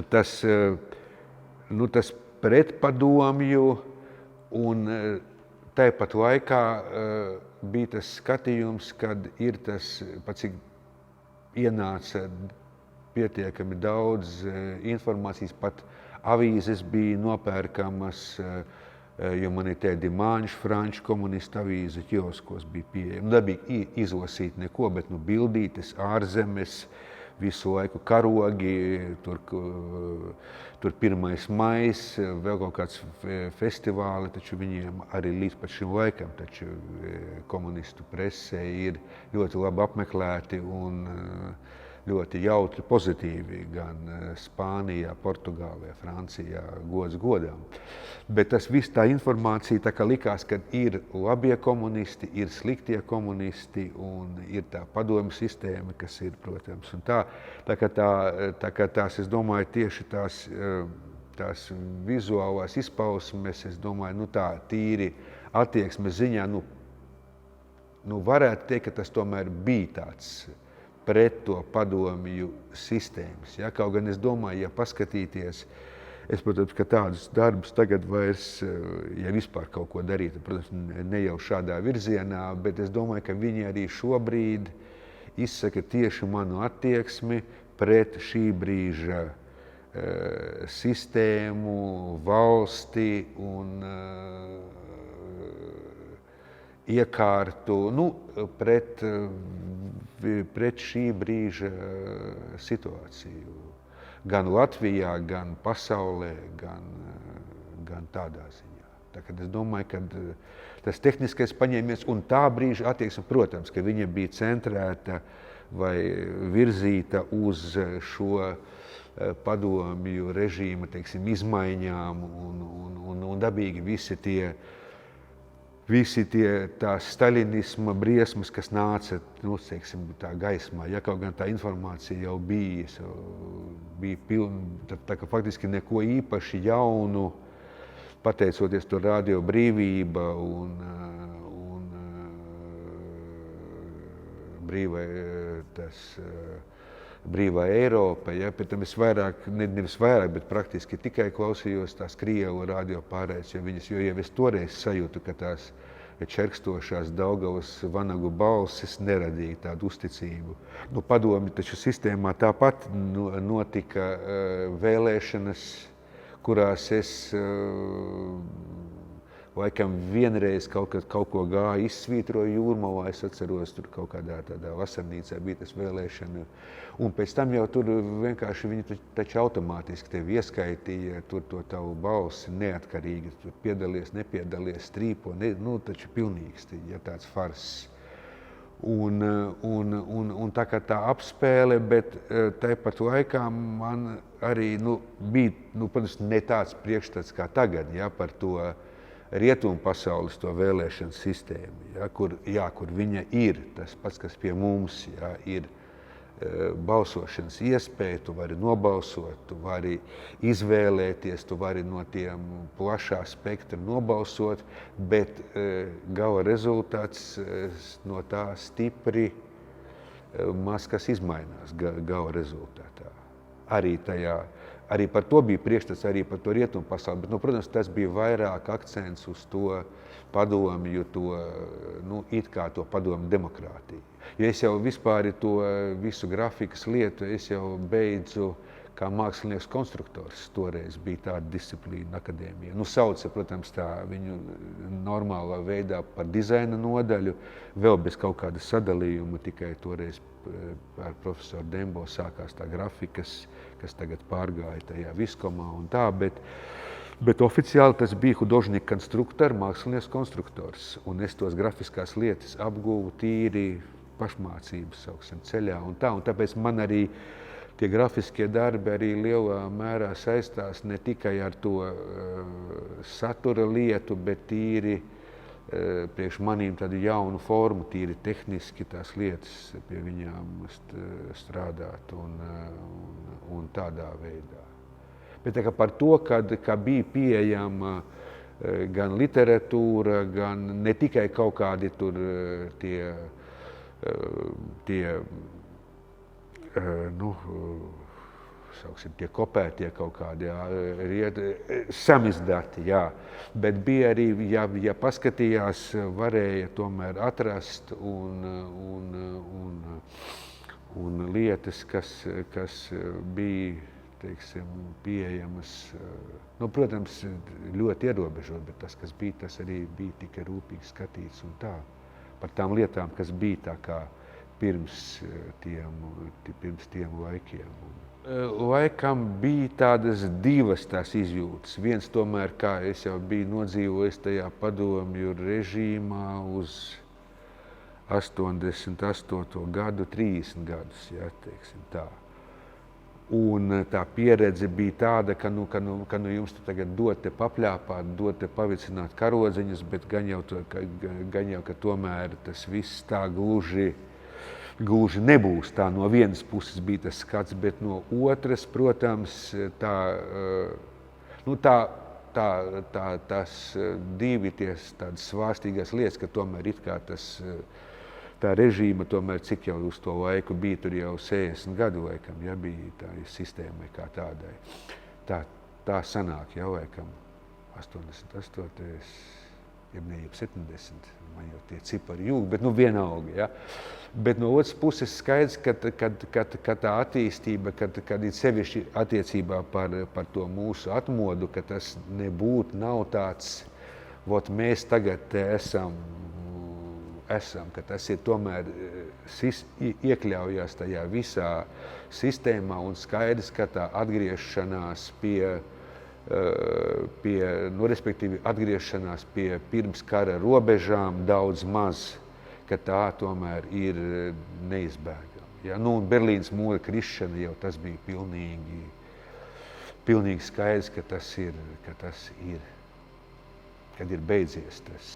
tas pretpadomju un tāpat laikā bija tas skatījums, kad ir tas, pat cik ienāca pietiekami daudz informācijas, pat avīzes bija nopērkamas, jo man ir tādi māņš, franču komunistu avīze, ķioskos bija pieejama. Nebija izlasīt neko, bet bildītes, ārzemes, visu laiku karogi, tur 1. maijs, vēl kaut kāds festivāli, taču viņiem arī līdz pat šim laikam, taču komunistu presē ir ļoti labi apmeklēti un ļoti jautri, pozitīvi, gan Spānijā, Portugālē, Francijā, gods godām. Bet tas viss tā informācija tā kā likās, ka ir labie komunisti, ir sliktie komunisti un ir tā padomju sistēma, kas ir, protams. Un tā kā tās, es domāju, tieši tās vizuālās izpausmes, es domāju, tā tīri attieksmes ziņā, varētu teikt, ka tas tomēr bija tāds pret to padomju sistēmas. Ja? Kaut gan es domāju, ja paskatīties, es, protams, ka tādus darbus tagad vairs, ja vispār kaut ko darīt, protams, ne jau šādā virzienā, bet es domāju, ka viņi arī šobrīd izsaka tieši manu attieksmi pret šī brīža sistēmu, valsti un iekārtu, pret šī brīža situāciju. Gan Latvijā, gan pasaulē, gan tādā ziņā. Tā kā es domāju, ka tas tehniskais paņēmiens un tā brīža attieksme, protams, ka viņa bija centrēta vai virzīta uz šo padomju režīma, teiksim, izmaiņām un dabīgi visi tie tās staļinisma briesmas, kas nāca, teiksim, tā gaismā, ja kaut gan tā informācija jau bija pilna, tā kā faktiski neko īpaši jaunu, pateicoties to Radio Brīvība un brīvā Eiropa, ja, pēc tam es nevis vairāk, bet praktiski tikai klausījos tās Krievu radio pārējas, jo jau es toreiz sajūtu, ka tās čerkstošās Daugavas vanagu balsis neradīja tādu uzticību. Padomju taču sistēmā tāpat notika vēlēšanas, kurās es laikam vienreiz kaut ko gāju, izsvītroju Jūrmalā, es atceros, tur kaut kādā tādā vasarnīcā bija tas vēlēšana. Un pēc tam jau tur vienkārši viņi taču automātiski tevi ieskaitīja, tur to tavu balsi neatkarīgi, tur piedalies, nepiedalies, strīpo, taču pilnīgs, ja tāds farss. Un tā kā tā apspēle, bet tāpat laikā man arī bija, protams, ne tāds priekšstats kā tagad, ja, par to rietumu pasaules to vēlēšanu sistēmu, ja, kur viņa ir tas pats, kas pie mums, ja, ir balsošanas iespēja, tu vari nobalsot, tu vari izvēlēties, tu vari no tiem plašā spektra nobalsot, bet gala rezultāts no tā stipri maz kas izmainās gala rezultātā. Arī par to bija priekšstats, arī par to rietumu pasauli, bet, protams, tas bija vairāk akcents uz to padomju, it kā to padomju demokrātiju. Jo es jau vispār to visu grafikas lietu, es jau beidzu kā mākslinieks konstruktors, toreiz bija tāda disciplīna akadēmija. Sauca, protams, tā viņu normālā veidā par dizaina nodaļu, vēl bez kaut kāda sadalījuma, tikai toreiz ar profesoru Dembo sākās tā grafikas, kas tagad pārgāja tajā viskomā un tā, bet oficiāli tas bija hudожник konstruktor, mākslinieks konstruktors, un es tos grafiskās lietas apguvu tīri pašmācības, sauksim, ceļā un tā, un tāpēc man arī tie grafiskie darbi arī lielā mērā saistās ne tikai ar to satura lietu, bet tīri priekš manīm tādu jaunu formu, tīri tehniski tās lietas pie viņām strādāt un tādā veidā. Bet tā kā par to, ka bija pieejama gan literatūra, gan ne tikai kaut kādi tur tie sauksim, tie kopētie kaut kādi samizdati, jā. Bet bija arī, ja paskatījās, varēja tomēr atrast un lietas, kas bija, teiksim, pieejamas, nu, protams, ļoti ierobežot, bet tas, kas bija, tas arī bija tikai rūpīgi skatīts un tā. Par tām lietām, kas bija tā kā pirms tiem laikiem. Laikam bija tādas divas tās izjūtas. Viens tomēr, kā es jau biju nodzīvojis tajā padomju režīmā uz 88. gadu, 30 gadus, ja, teiksim tā. Un tā pieredze bija tāda, ka jums tagad dod te papļāpāt, dod te pavicināt karodziņus, bet gan jau, ka tomēr tas viss tā gluži nebūs. Tā no vienas puses bija tas skats, bet no otras, protams, tas divi tādas svārstīgās lietas, ka tomēr it kā tā režīma tomēr, cik jau uz to laiku bija, tur jau 60 gadu laikam, ja bija tā sistēmai kā tādai. Tā sanāk jau laikam 88. jeb 70, man jau tie cipari jūg, bet nu vienalga, ja. Bet no otras puses skaidrs, ka tā attīstība, kad ir sevišķi attiecībā par to mūsu atmodu, ka tas nav tāds, vot mēs tagad esam, ka tas ir tomēr iekļaujās tajā visā sistēmā un skaidrs, ka tā atgriešanās respektīvi atgriešanās pie pirms kara robežām daudz maz, ka tā tomēr ir neizbēgama. Ja? Nu, un Berlīnas mūra krišana jau tas bija pilnīgi skaidrs, ka tas ir, kad ir beidzies tas.